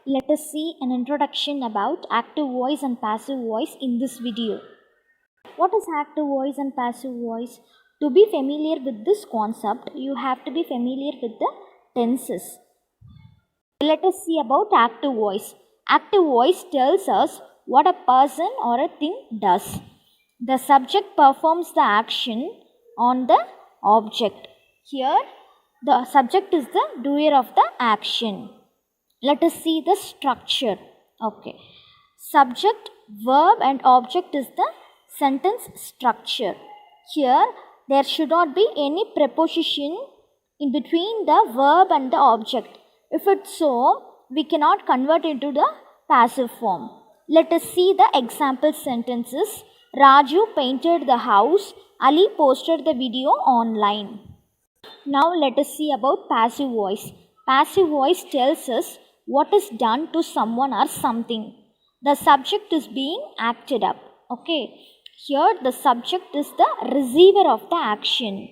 Let us see an introduction about active voice and passive voice in this video. What is active voice and passive voice? To be familiar with this concept, you have to be familiar with the tenses. Let us see about active voice. Active voice tells us what a person or a thing does. The subject performs the action on the object. Here, the subject is the doer of the action. Let us see the structure. Okay. Subject, verb and object is the sentence structure. Here there should not be any preposition in between the verb and the object. If it's so, we cannot convert into the passive form. Let us see the example sentences. Raju painted the house. Ali posted the video online. Now let us see about passive voice. Passive voice tells us what is done to someone or something. The subject is being acted up. Okay. Here the subject is the receiver of the action.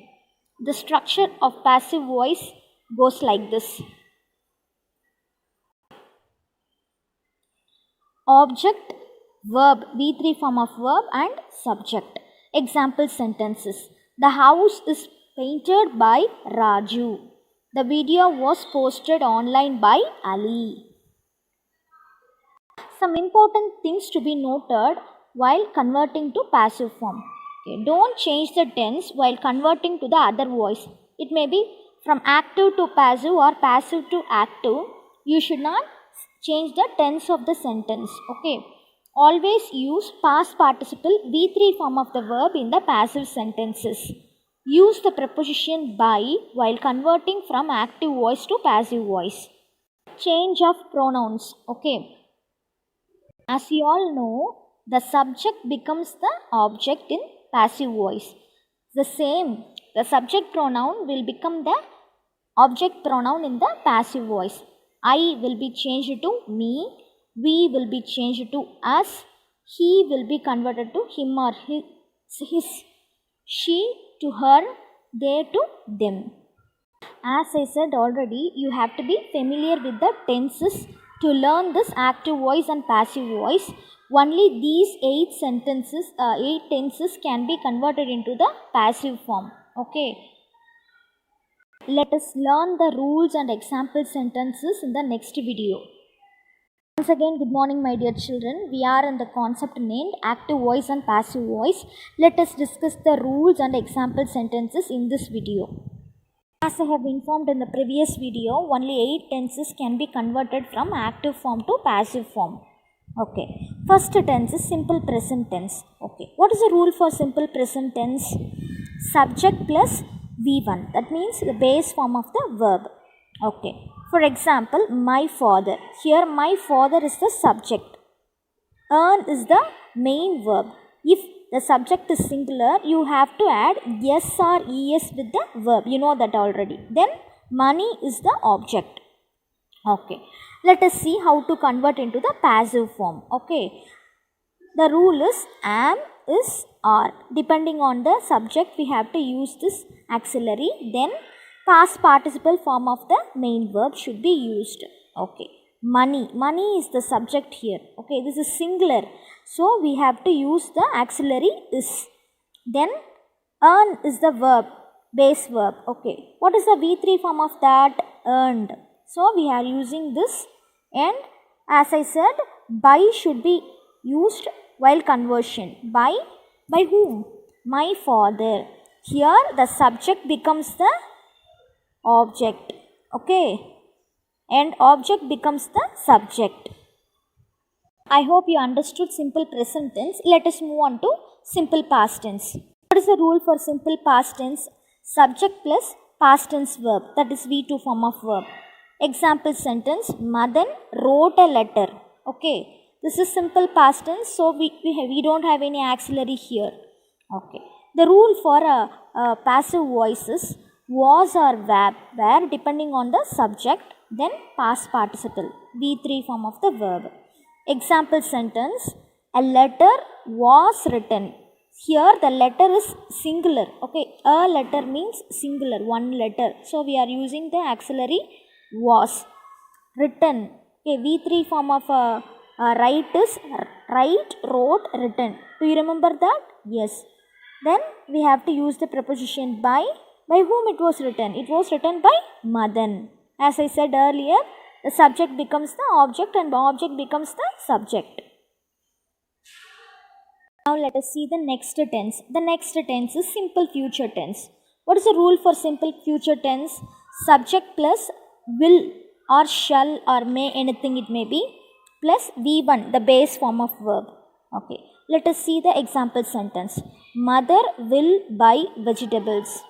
The structure of passive voice goes like this. Object, verb, V3 form of verb and subject. Example sentences. The house is painted by Raju. The video was posted online by Ali. Some important things to be noted while converting to passive form. Okay, don't change the tense while converting to the other voice. It may be from active to passive or passive to active. You should not change the tense of the sentence. Okay. Always use past participle V3 form of the verb in the passive sentences. Use the preposition by while converting from active voice to passive voice. Change of pronouns. Okay. As you all know, the subject becomes the object in passive voice. The same, the subject pronoun will become the object pronoun in the passive voice. I will be changed to me. We will be changed to us. He will be converted to him or his. She to her. They to them. As I said already, you have to be familiar with the tenses to learn this active voice and passive voice. Only these 8 tenses can be converted into the passive form. Okay. Let us learn the rules and example sentences in the next video. Once again, good morning my dear children. We are in the concept named active voice and passive voice. Let us discuss the rules and example sentences in this video. As I have informed in the previous video, only 8 tenses can be converted from active form to passive form. Okay. First tense is simple present tense. Okay. What is the rule for simple present tense? Subject plus V1. That means the base form of the verb. Okay. For example, my father. Here my father is the subject. Earn is the main verb. If the subject is singular, you have to add s or es with the verb. You know that already. Then money is the object. Okay. Let us see how to convert into the passive form. Okay. The rule is am, is, are. Depending on the subject, we have to use this auxiliary. Then past participle form of the main verb should be used. Okay. Money. Money is the subject here. Okay. This is singular. So we have to use the auxiliary is. Then earn is the verb. Base verb. Okay. What is the V3 form of that? Earned. So we are using this, and as I said, by should be used while conversion. By whom? My father. Here the subject becomes the object. Okay. And object becomes the subject. I hope you understood simple present tense. Let us move on to simple past tense. What is the rule for simple past tense? Subject plus past tense verb. That is V2 form of verb. Example sentence, Madan wrote a letter. Okay. This is simple past tense, so we don't have any auxiliary here. Okay. The rule for passive voice is was or where depending on the subject, then past participle, V3 form of the verb. Example sentence, a letter was written. Here the letter is singular. Okay. A letter means singular, one letter. So we are using the auxiliary was. Written. Okay, V3 form of write is write, wrote, written. Do you remember that? Yes. Then we have to use the preposition by. By whom it was written? It was written by Madan. As I said earlier, the subject becomes the object and the object becomes the subject. Now let us see the next tense. The next tense is simple future tense. What is the rule for simple future tense? Subject plus will or shall or may, anything it may be, plus V1, the base form of verb. Okay, let us see the example sentence. Mother will buy vegetables.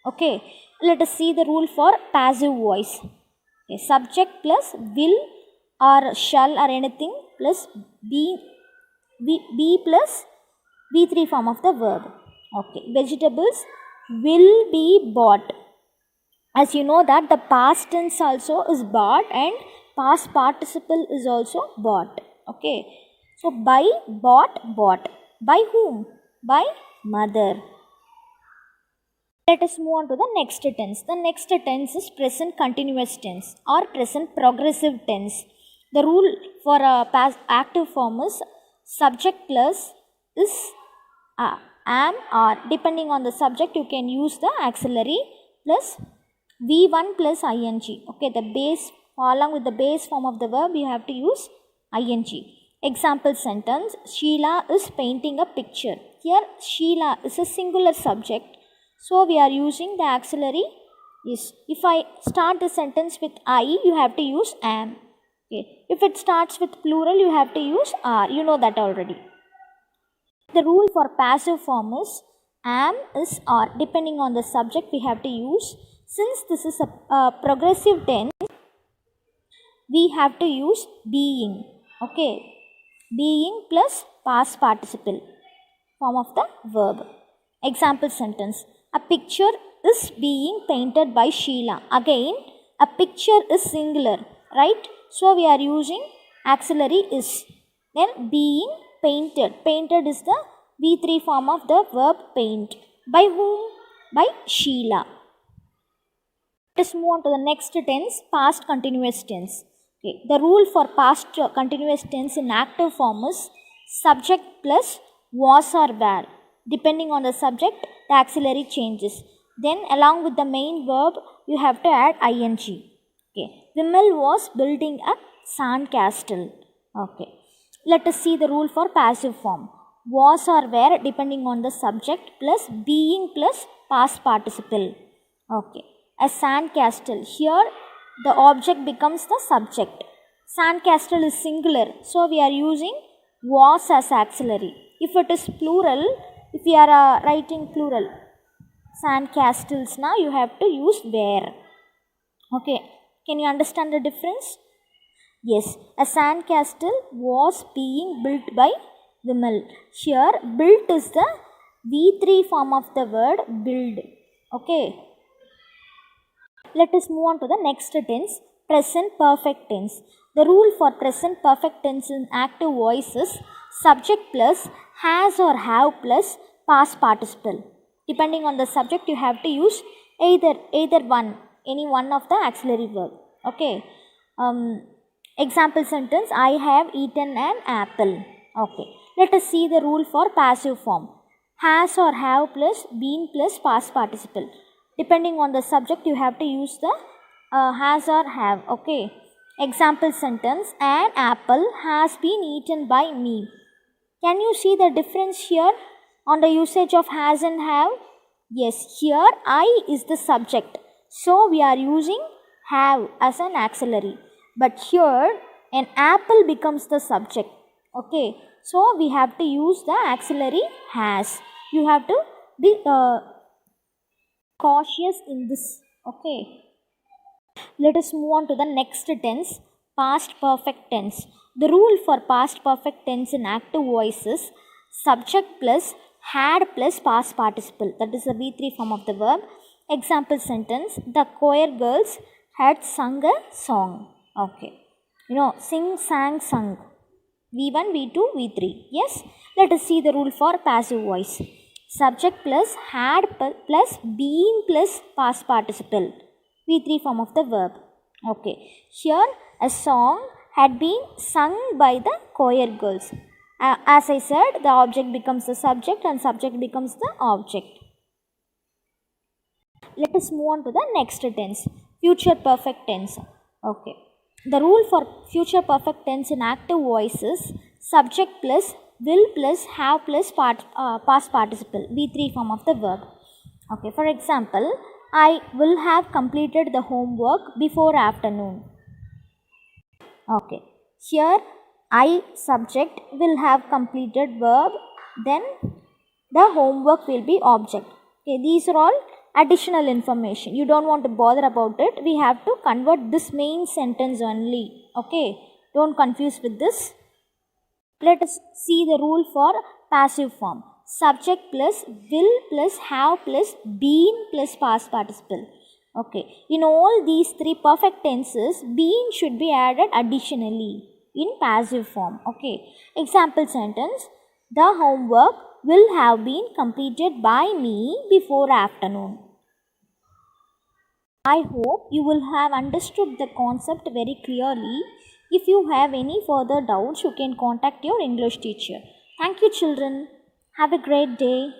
Okay, let us see the rule for passive voice. Okay, subject plus will or shall or anything plus be plus V3 form of the verb. Okay, vegetables will be bought. As you know that the past tense also is bought and past participle is also bought. Okay, so buy, bought, bought. By whom? By mother. Let us move on to the next tense. The next tense is present continuous tense or present progressive tense. The rule for a past active form is subject plus is am or, depending on the subject you can use the auxiliary plus V1 plus ing. Okay, the base, along with the base form of the verb you have to use ing. Example sentence, Sheila is painting a picture. Here Sheila is a singular subject, so we are using the auxiliary is. If I start the sentence with I, you have to use am. Okay, if it starts with plural you have to use are. You know that already. The rule for passive form is am, is, or, depending on the subject we have to use. Since this is a progressive tense, we have to use being. Okay, being plus past participle form of the verb. Example sentence, a picture is being painted by Sheila. Again, a picture is singular, right? So we are using auxiliary is. Then being painted. Painted is the V3 form of the verb paint. By whom? By Sheila. Let us move on to the next tense, past continuous tense. Okay, the rule for past continuous tense in active form is subject plus was or were. Depending on the subject, the auxiliary changes. Then along with the main verb, you have to add ing. Okay, Vimal was building a sand castle. Okay, let us see the rule for passive form. Was or were, depending on the subject, plus being plus past participle. Okay, a sand castle. Here the object becomes the subject. Sand castle is singular, so we are using was as auxiliary. If it is plural, if we are writing plural sand castles, now you have to use were. Okay, can you understand the difference? Yes, a sand castle was being built by Vimal. Here built is the V3 form of the word build. Okay, let us move on to the next tense, present perfect tense. The rule for present perfect tense in active voice is subject plus has or have plus past participle. Depending on the subject you have to use either one, any one of the auxiliary verb. Okay, example sentence, I have eaten an apple. Okay, let us see the rule for passive form. Has or have plus been plus past participle. Depending on the subject you have to use the has or have. Okay, example sentence, an apple has been eaten by me. Can you see the difference here on the usage of has and have? Yes, here I is the subject, so we are using have as an auxiliary. But here an apple becomes the subject. Okay, so we have to use the auxiliary has. You have to be cautious in this. Okay, let us move on to the next tense, past perfect tense. The rule for past perfect tense in active voice is subject plus had plus past participle. That is the V3 form of the verb. Example sentence, the choir girls had sung a song. Okay, you know, sing, sang, sung. V1, V2, V3. Yes, let us see the rule for passive voice. Subject plus had plus been plus past participle. V3 form of the verb. Okay, here a song had been sung by the choir girls. As I said, the object becomes the subject and subject becomes the object. Let us move on to the next tense, future perfect tense. Okay. The rule for future perfect tense in active voice is subject plus will plus have plus past participle, V3 form of the verb. Okay, for example, I will have completed the homework before afternoon. Okay, here I subject will have completed verb, then the homework will be object. Okay, these are all additional information. You don't want to bother about it. We have to convert this main sentence only. Okay, don't confuse with this. Let us see the rule for passive form. Subject plus will plus have plus been plus past participle. Okay, in all these three perfect tenses, been should be added additionally in passive form. Okay, example sentence, the homework will have been completed by me before afternoon. I hope you will have understood the concept very clearly. If you have any further doubts, you can contact your English teacher. Thank you, children. Have a great day.